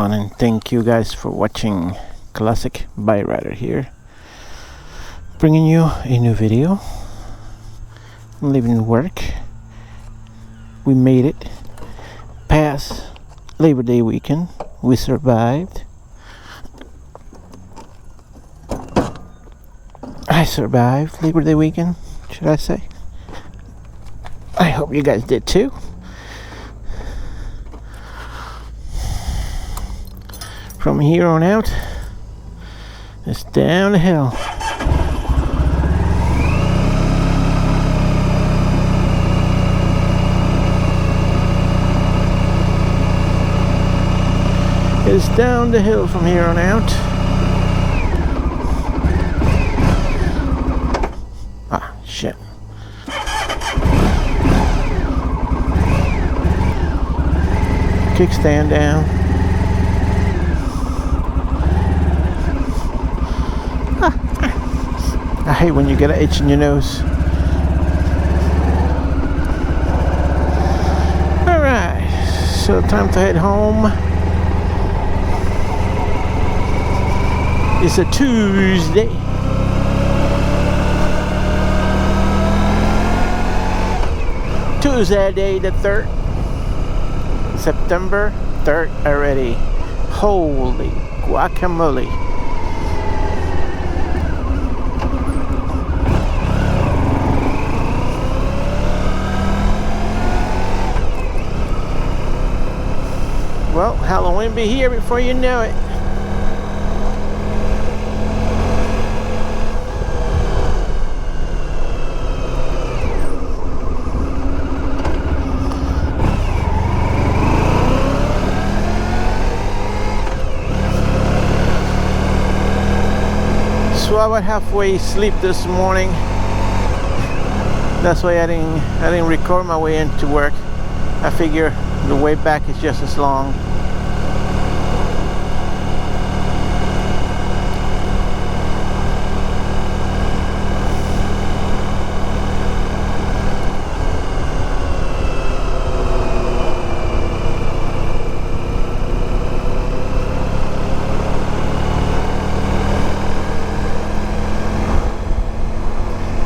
everyone, and thank you guys for watching. Classic Bike Rider here, bringing you a new video. I'm leaving work. We made it past Labor Day weekend. We survived. I survived Labor Day weekend, should I say. I hope you guys did too. From here on out, it's down the hill. It's down the hill from here on out. Ah, shit. Kickstand down. I hate when you get an itch in your nose. Alright, so time to head home. It's a Tuesday. Tuesday the 3rd. September 3rd already. Holy guacamole. Well, Halloween be here before you know it. So I was halfway asleep this morning. That's why I didn't record my way into work. I figure the way back is just as long.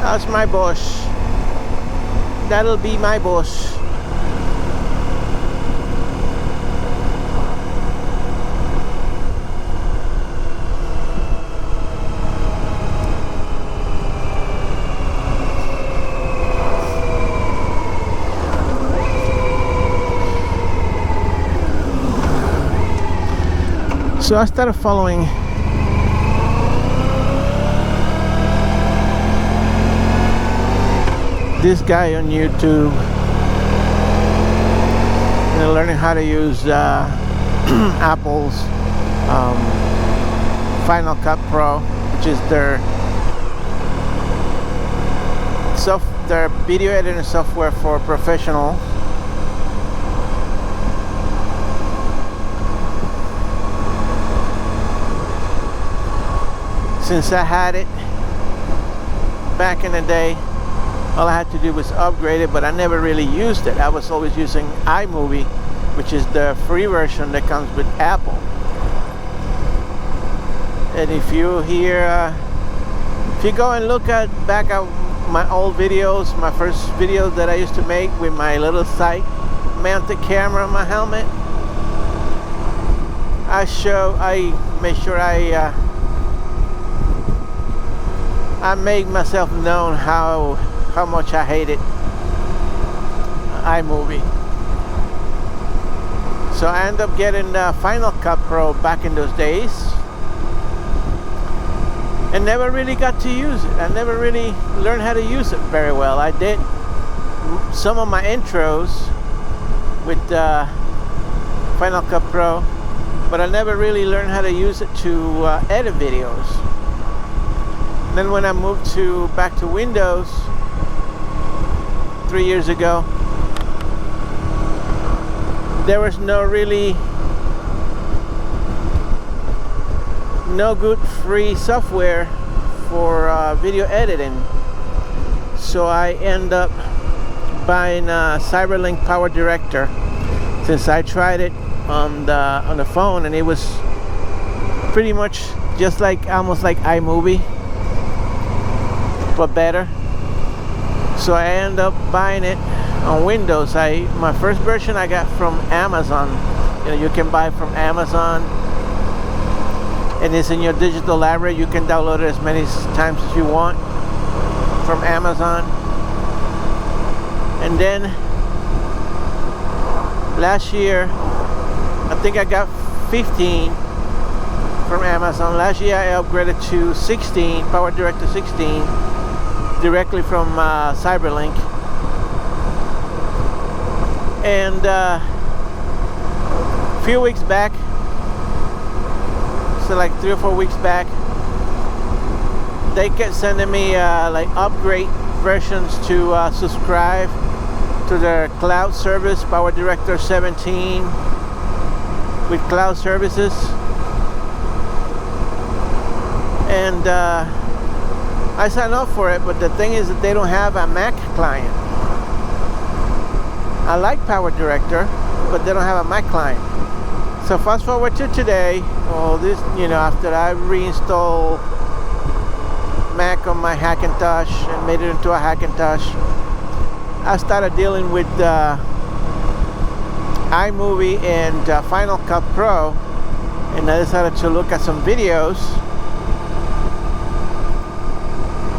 That's my boss. That'll be my boss. So I started following this guy on YouTube, learning how to use Apple's Final Cut Pro, which is their video editing software for professionals. Since I had it back in the day, all I had to do was upgrade it, but I never really used it. I was always using iMovie, which is the free version that comes with Apple. And if you go and look back at my old videos, my first videos that I used to make with my little side mounted camera on my helmet, I made sure I made myself known how much I hated iMovie. So I ended up getting the Final Cut Pro back in those days and never really got to use it. I never really learned how to use it very well. I did some of my intros with Final Cut Pro, but I never really learned how to use it to edit videos. And then when I moved back to Windows 3 years ago, there was no good free software for video editing. So I end up buying a CyberLink Power Director. Since I tried it on the phone, and it was pretty much just like almost like iMovie, but better. So I ended up buying it on Windows. My first version I got from Amazon. You can buy from Amazon, and it's in your digital library. You can download it as many times as you want from Amazon. And then last year, I think I got 15 from Amazon. Last year I upgraded to 16, PowerDirector 16, directly from Cyberlink. And a few weeks back, so like 3 or 4 weeks back, they kept sending me like upgrade versions to subscribe to their cloud service, PowerDirector 17 with cloud services. And I signed up for it, but the thing is that they don't have a Mac client. I like PowerDirector, but they don't have a Mac client. So fast forward to today, after I reinstalled Mac on my Hackintosh and made it into a Hackintosh, I started dealing with iMovie and Final Cut Pro, and I decided to look at some videos.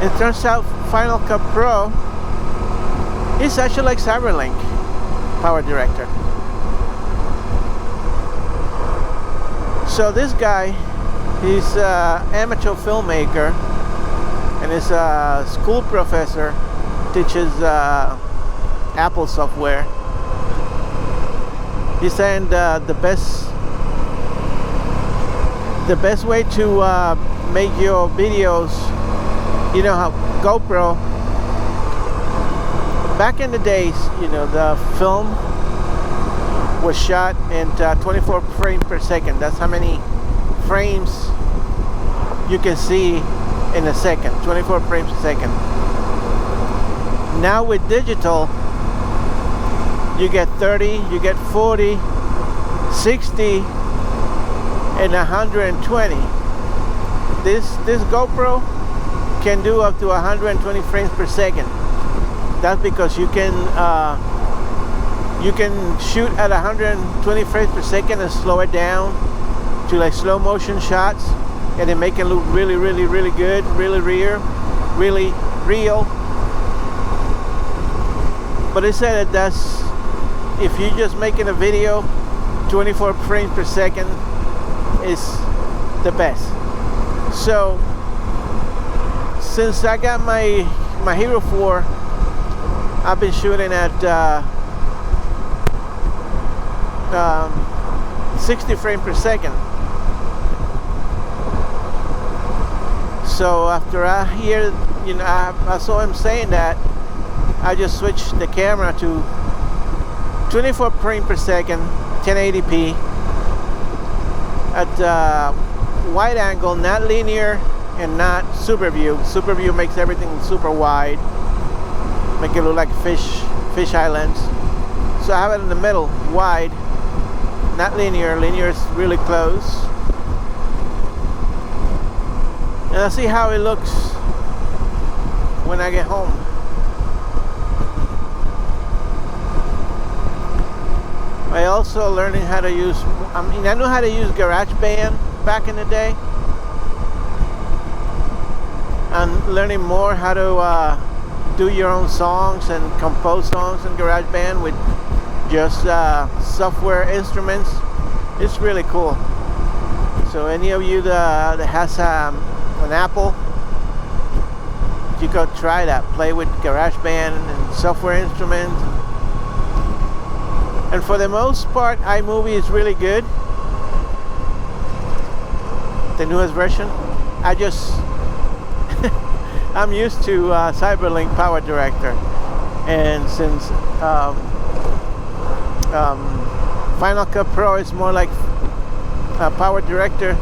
It turns out Final Cut Pro is actually like Cyberlink PowerDirector. So this guy, he's an amateur filmmaker, and is a school professor, teaches Apple software. He's saying the best way to make your videos, how GoPro, back in the days, the film was shot in 24 frames per second. That's how many frames you can see in a second, 24 frames a second. Now with digital, you get 30, you get 40, 60, and 120. This GoPro can do up to 120 frames per second. That's because you can shoot at 120 frames per second and slow it down to like slow motion shots, and then make it look really, really, really good, really real. But it said that if you're just making a video, 24 frames per second is the best. So since I got my Hero 4, I've been shooting at 60 frames per second. So after I hear, I saw him saying that, I just switched the camera to 24 frames per second, 1080p, at wide angle, not linear and not super view. Super view makes everything super wide, make it look like fish islands. So I have it in the middle, wide, not linear. Linear is really close. And I'll see how it looks when I get home. I also learning how to use, I know how to use GarageBand back in the day. I'm learning more how to do your own songs and compose songs in GarageBand with just software instruments. It's really cool. So any of you that has an Apple, you go try that. Play with GarageBand and software instruments. And for the most part, iMovie is really good. The newest version. I'm used to Cyberlink PowerDirector, and since Final Cut Pro is more like PowerDirector,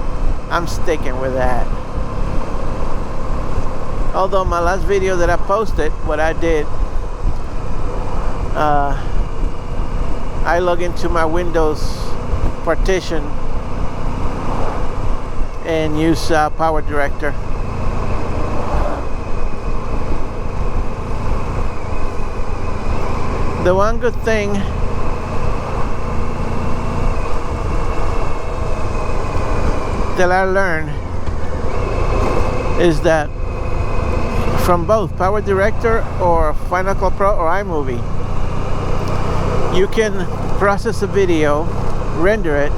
I'm sticking with that. Although my last video that I posted, what I did, I log into my Windows partition and use Power Director. The one good thing that I learned is that from both Power Director or Final Cut Pro or iMovie, you can process a video, render it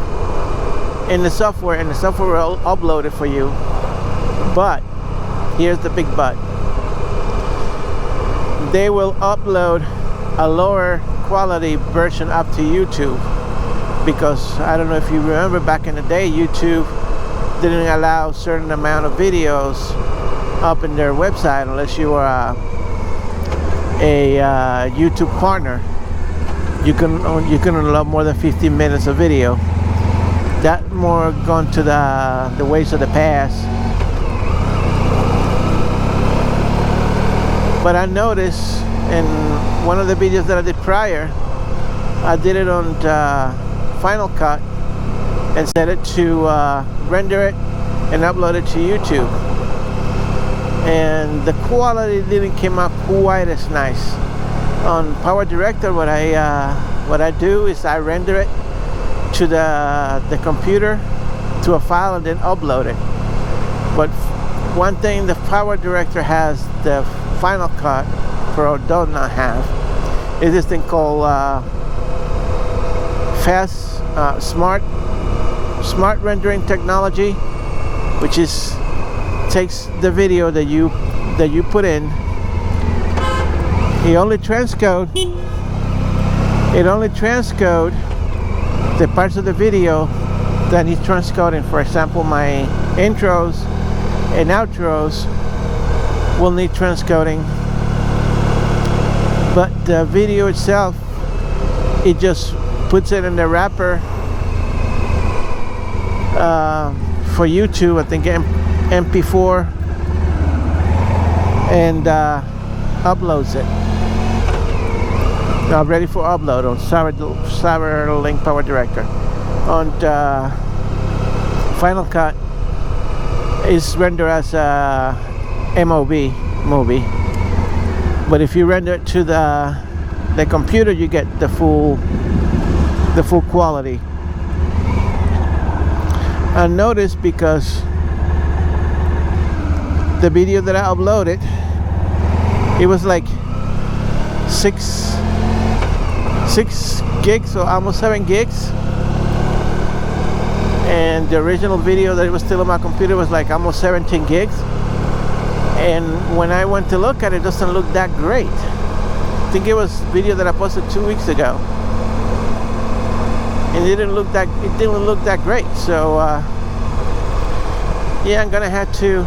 in the software, and the software will upload it for you. But here's the big but: they will upload a lower quality version up to YouTube, because I don't know if you remember, back in the day, YouTube didn't allow a certain amount of videos up in their website unless you were a YouTube partner. You couldn't upload more than 15 minutes of video. That more gone to the ways of the past. But I noticed in one of the videos that I did prior, I did it on Final Cut and set it to render it and upload it to YouTube, and the quality didn't come out quite as nice. On Power Director, what I do is I render it to the computer to a file and then upload it. But one thing the Power Director has, the Final Cut Pro does not have, is this thing called smart rendering technology, which is takes the video that you put in. It only transcode the parts of the video that he's transcoding. For example, my intros and outros will need transcoding, but the video itself, it just puts it in the wrapper for YouTube, I think MP4, and uploads it. Now ready for upload on Cyberlink Power Director. On Final Cut is rendered as a movie, but if you render it to the computer, you get the full quality. I noticed, because the video that I uploaded, it was like 6 gigs or almost 7 gigs, and the original video that was still on my computer was like almost 17 gigs. And when I went to look at it, it doesn't look that great. I think it was a video that I posted 2 weeks ago, and it didn't look that great. So yeah, I'm gonna have to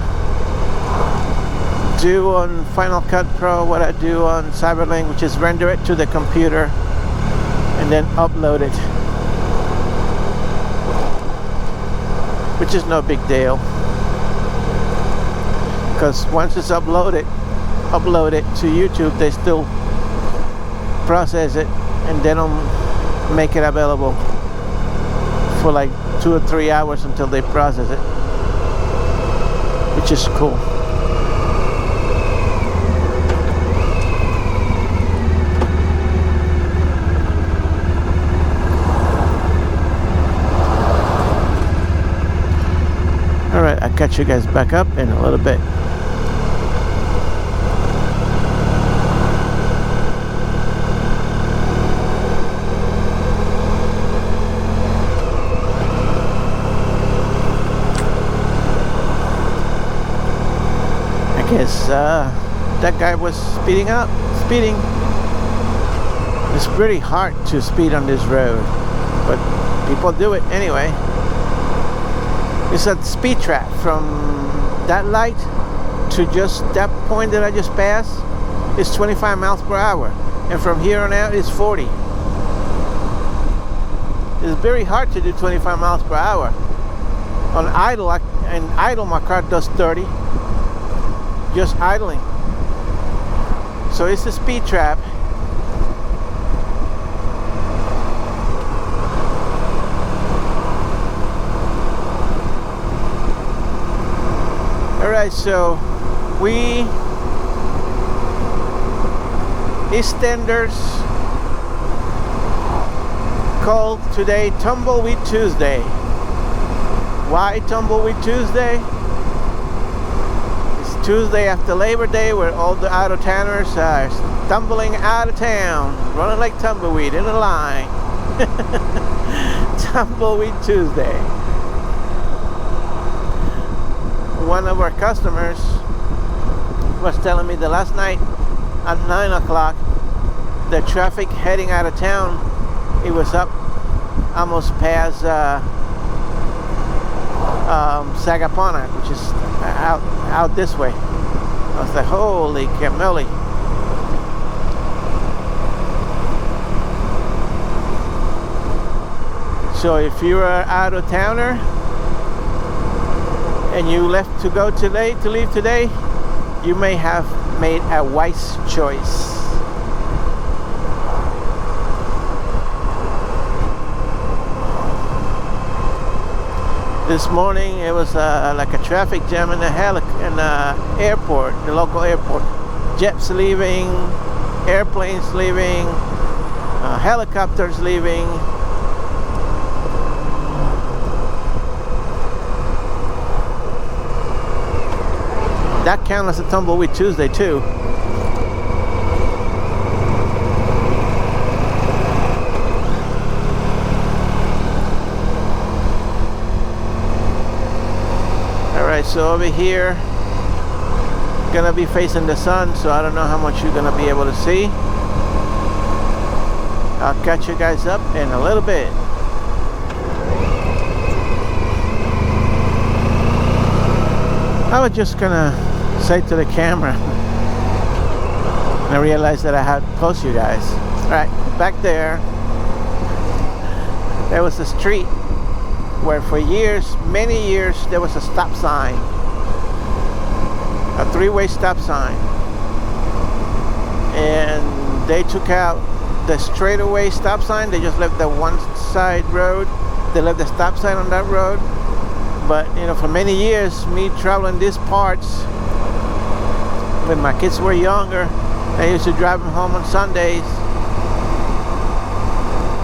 do on Final Cut Pro what I do on Cyberlink, which is render it to the computer and then upload it, which is no big deal, because once it's uploaded to YouTube, they still process it and then make it available for like 2 or 3 hours until they process it, which is cool. Alright, I'll catch you guys back up in a little bit. I guess that guy was speeding. It's pretty hard to speed on this road, but people do it anyway. It's a speed trap from that light to just that point that I just passed. It's 25 miles per hour, and from here on out it's 40. It's very hard to do 25 miles per hour. On idle, my car does 30, just idling. So it's a speed trap. Alright, so we Eastenders called today Tumbleweed Tuesday. Why Tumbleweed Tuesday? It's Tuesday after Labor Day, where all the out-of-towners are tumbling out of town, running like tumbleweed in a line. Tumbleweed Tuesday. One of our customers was telling me that last night at 9 o'clock, the traffic heading out of town, it was up almost past Sagapana, which is out this way. I was like, holy cameli. So if you're an out-of-towner and you left to go today, to leave today, you may have made a wise choice. This morning it was like a traffic jam in the airport, the local airport. Jets leaving, airplanes leaving, helicopters leaving. That counts as a Tumbleweed Tuesday too. Alright, so over here, gonna be facing the sun, so I don't know how much you're gonna be able to see. I'll catch you guys up in a little bit. I was just gonna say to the camera, and I realized that I had to post you guys. Alright, back there was a street where for years, many years, there was a stop sign, a three-way stop sign, and they took out the straightaway stop sign. They just left the one side road. They left the stop sign on that road. But you know, for many years, me traveling these parts when my kids were younger, I used to drive them home on Sundays.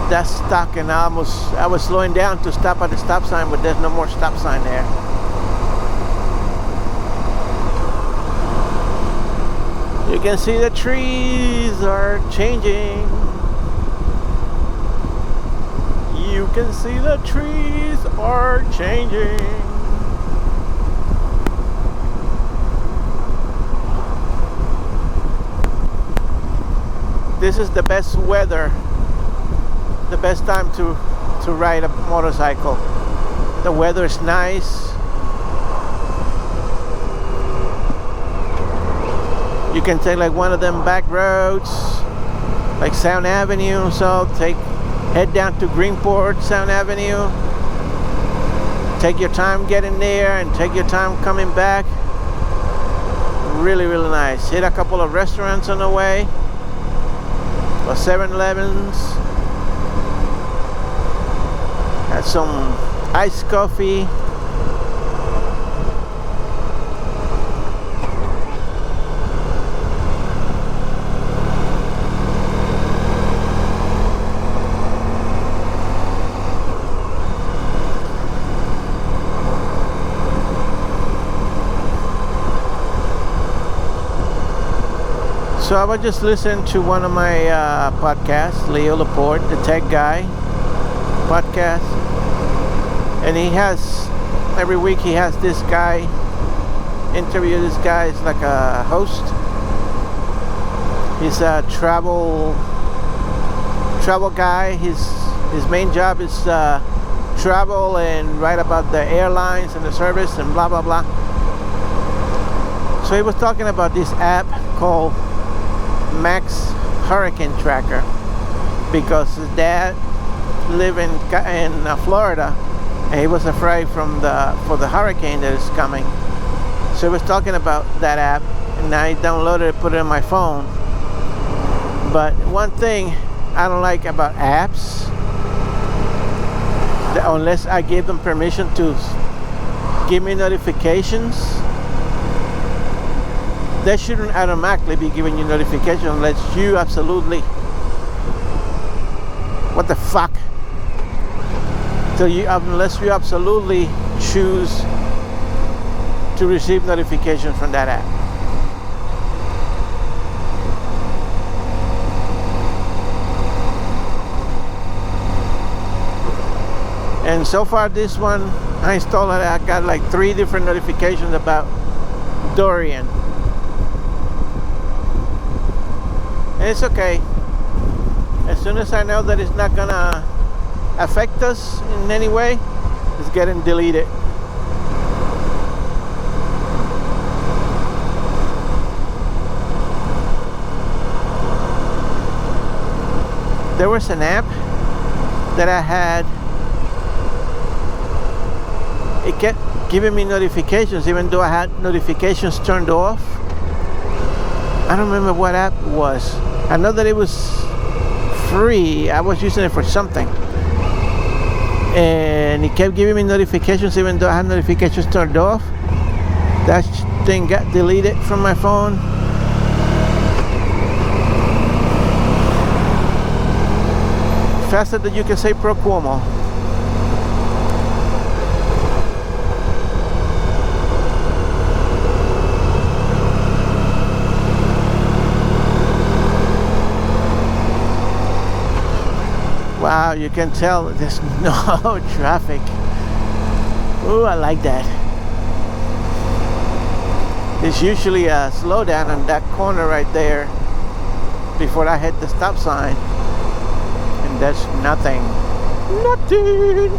That's stuck, and I was slowing down to stop at the stop sign, but there's no more stop sign there. You can see the trees are changing. You can see the trees are changing. This is the best weather, the best time to ride a motorcycle. The weather is nice. You can take like one of them back roads, like Sound Avenue, so head down to Greenport, Sound Avenue. Take your time getting there and take your time coming back. Really, really nice. Hit a couple of restaurants on the way, or 7-Elevens. Had some iced coffee. So I was just listening to one of my podcasts, Leo Laporte, the tech guy podcast, and he has, every week he has this guy interview. This guy is like a host. He's a travel guy. His main job is travel and write about the airlines and the service and blah blah blah. So he was talking about this app called Max Hurricane Tracker, because his dad lived in Florida, and he was afraid for the hurricane that is coming. So he was talking about that app, and I downloaded it, put it on my phone. But one thing I don't like about apps, that unless I give them permission to give me notifications, they shouldn't automatically be giving you notification unless you absolutely, what the fuck, unless you absolutely choose to receive notifications from that app. And so far this one I installed it, I got like 3 different notifications about Dorian. And it's okay. As soon as I know that it's not gonna affect us in any way, it's getting deleted. There was an app that I had. It kept giving me notifications even though I had notifications turned off. I don't remember what app it was. I know that it was free. I was using it for something. And it kept giving me notifications even though I had notifications turned off. That thing got deleted from my phone. Faster than you can say pro Cuomo. Wow, you can tell there's no traffic. Ooh, I like that. There's usually a slowdown on that corner right there before I hit the stop sign. And there's nothing. Nothing!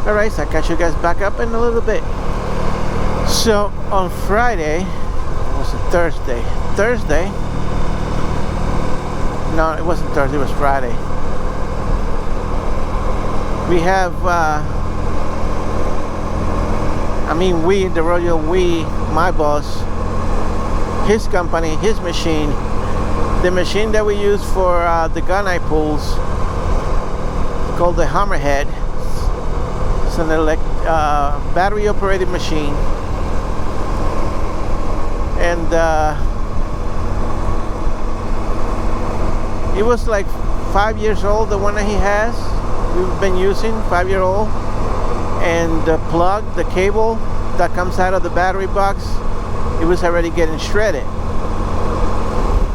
Alright, so I'll catch you guys back up in a little bit. So on Friday, was it Thursday? No, it wasn't Thursday, it was Friday. We have, the Royal my boss, his company, his machine, the machine that we use for the gun eye pulls, called the Hammerhead. It's an battery operated machine, and it was like 5 years old, the one that he has, we've been using, 5-year-old, and the plug, the cable that comes out of the battery box, it was already getting shredded.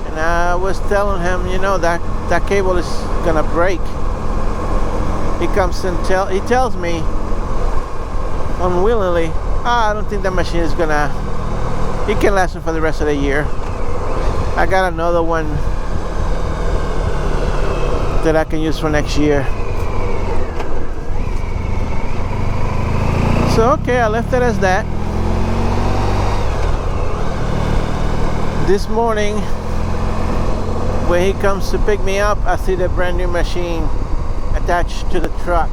And I was telling him, you know, that cable is gonna break. He comes and he tells me unwillingly, I don't think that machine is gonna, it can last him for the rest of the year. I got another one that I can use for next year. So okay, I left it as that. This morning when he comes to pick me up, I see the brand new machine attached to the truck.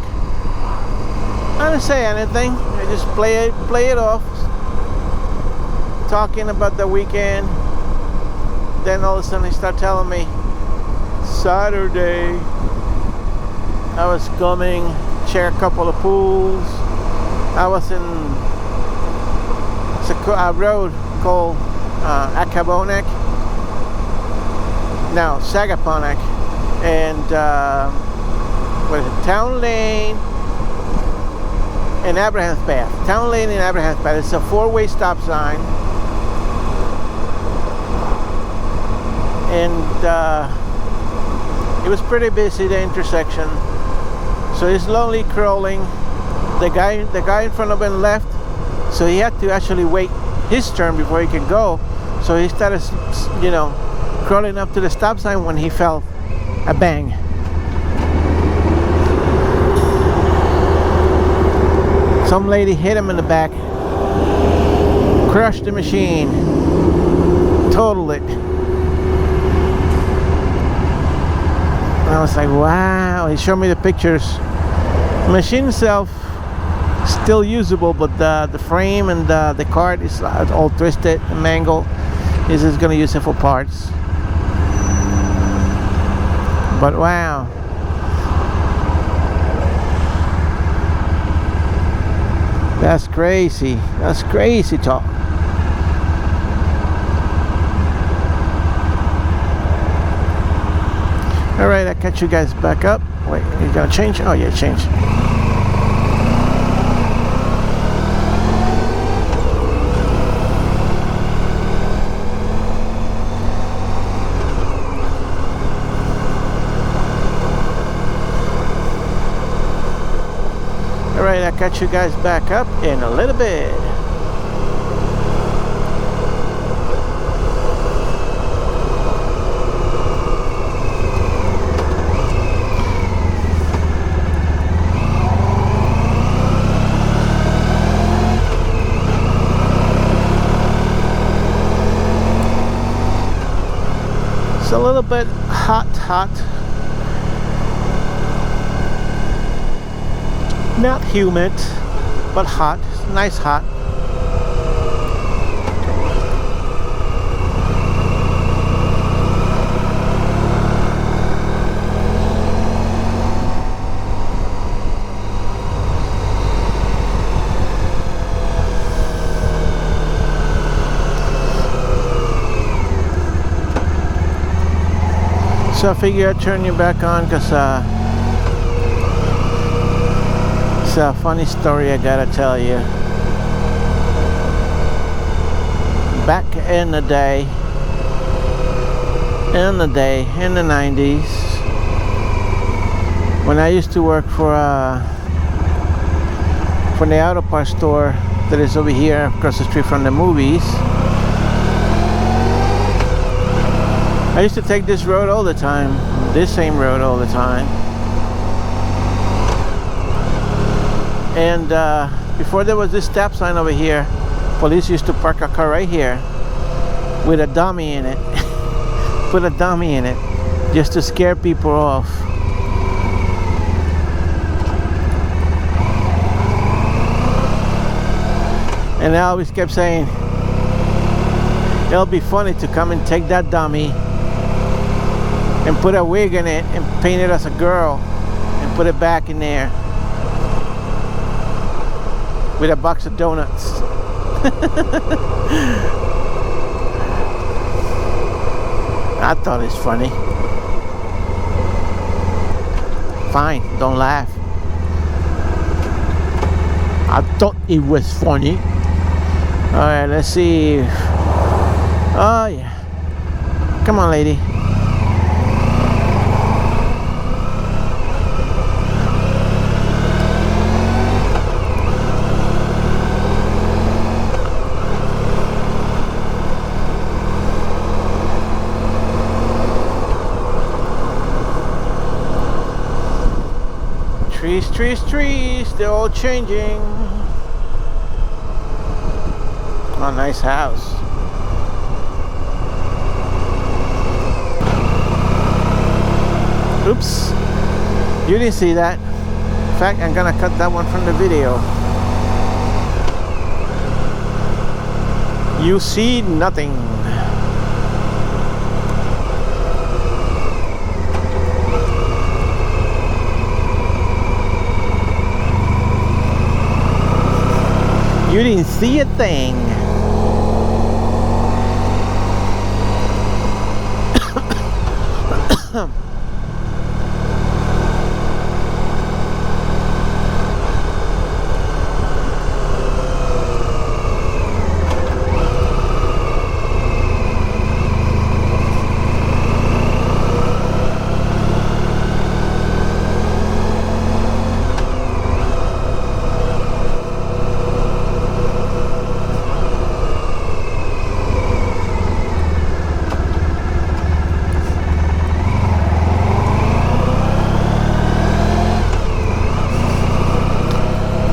I didn't say anything. I just play it off, talking about the weekend. Then all of a sudden he started telling me, Saturday I was coming, share a couple of pools. I was in a road called Sagaponack, and what is it? Town Lane and Abraham's Path. Town Lane and Abraham's Path. It's a 4-way stop sign, and it was pretty busy, the intersection. So he's slowly crawling. The guy in front of him left, so he had to actually wait his turn before he could go. So he started, you know, crawling up to the stop sign when he felt a bang. Some lady hit him in the back, crushed the machine, totaled it. And I was like, wow. He showed me the pictures. The machine itself still usable, but the frame and the cart is all twisted and mangled. He's just gonna use it for parts. But wow. That's crazy. That's crazy talk. Alright, I'll catch you guys back up. Wait, you gonna change? Oh yeah, change. Alright, I'll catch you guys back up in a little bit. It's a little bit hot. Not humid, but hot. Nice hot. So I figure I'd turn you back on because it's a funny story I gotta tell you. Back in the day, in the 90s, when I used to work for the auto parts store that is over here across the street from the movies, I used to take this road all the time, this same road all the time. And before there was this stop sign over here, police used to park a car right here with a dummy in it. Put a dummy in it just to scare people off. And I always kept saying, it'll be funny to come and take that dummy and put a wig in it and paint it as a girl and put it back in there with a box of donuts. I thought it's funny. Fine, don't laugh. I thought it was funny. Alright, let's see. Oh yeah. Come on, lady. Trees, they're all changing. Oh, nice house. Oops, you didn't see that. In fact, I'm gonna cut that one from the video. You see nothing. You didn't see a thing.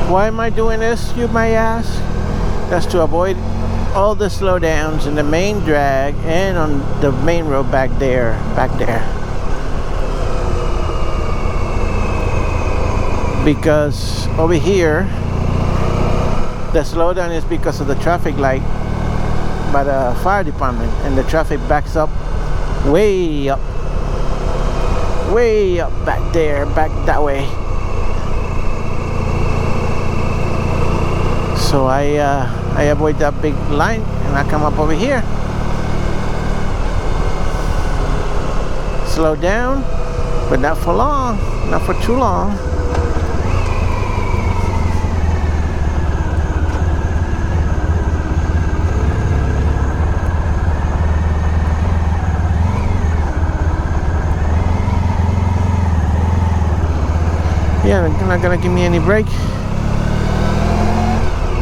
Why am I doing this, you may ask? That's to avoid all the slowdowns in the main drag and on the main road back there. Because over here, the slowdown is because of the traffic light. by the fire department, and the traffic backs up way up back there, back that way. So I avoid that big line and I come up over here, slow down, but not for long, not for too long. Yeah, they're not gonna give me any break.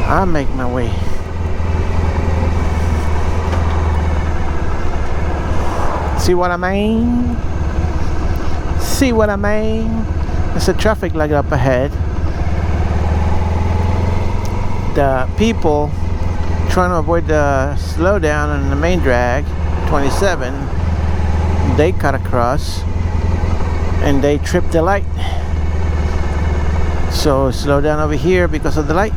I'll make my way. See what I mean? See what I mean? There's a traffic light up ahead. The people trying to avoid the slowdown on the main drag, 27, they cut across and they tripped the light. So slow down over here because of the light.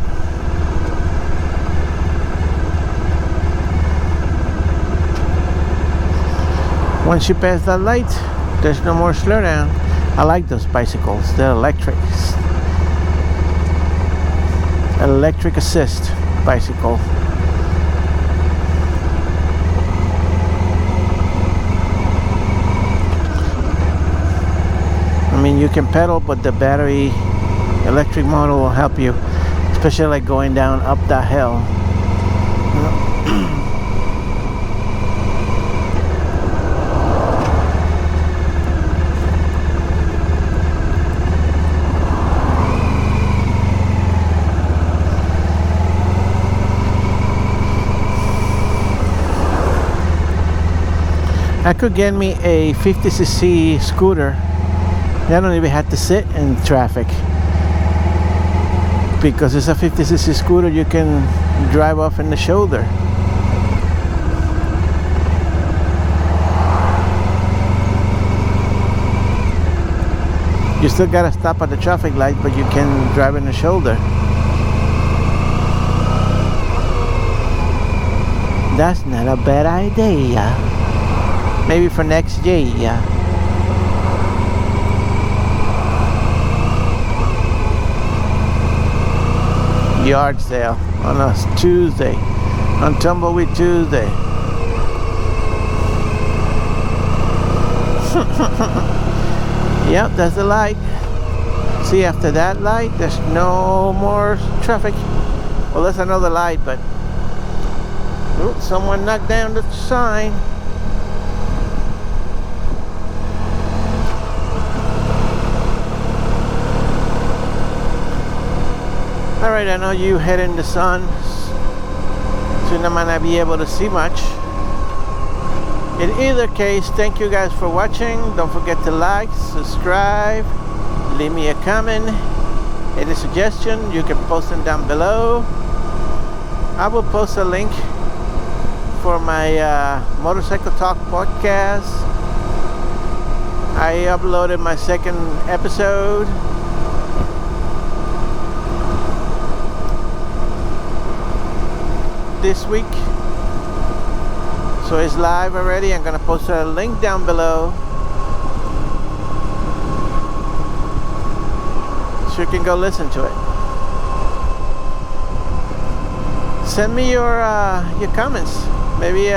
Once you pass that light, there's no more slowdown. I like those bicycles. They're electric. Electric assist bicycle. I mean, you can pedal, but the battery electric motor will help you, especially like going down up that hill. I could get me a 50cc scooter. I don't even have to sit in traffic. Because it's a 50cc scooter, you can drive off in the shoulder. You still gotta stop at the traffic light, but you can drive in the shoulder. That's not a bad idea. Maybe for next year. Yard sale on a Tuesday, on Tumbleweed Tuesday. Yep, that's the light. See, after that light, there's no more traffic. Well, there's another light, but oops, someone knocked down the sign. Alright, I know you head in the sun, so I might not be able to see much. In either case, thank you guys for watching. Don't forget to like, subscribe, leave me a comment, any suggestion, you can post them down below. I will post a link for my Motorcycle Talk podcast. I uploaded my second episode. This week, so it's live already. I'm gonna post a link down below so you can go listen to it. Send me your comments, maybe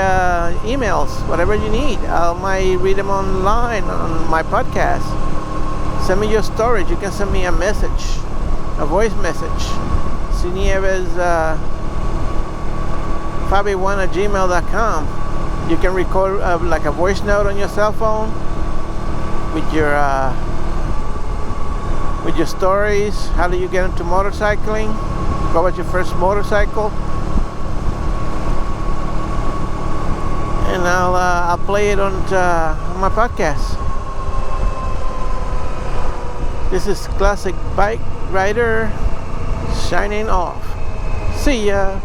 emails, whatever you need. I might read them online on my podcast. Send me your stories. You can send me a message, a voice message. Cinieves 581@gmail.com. You can record like a voice note on your cell phone with your stories. How do you get into motorcycling? What was your first motorcycle? And I'll play it on my podcast. This is Classic Bike Rider signing off. See ya.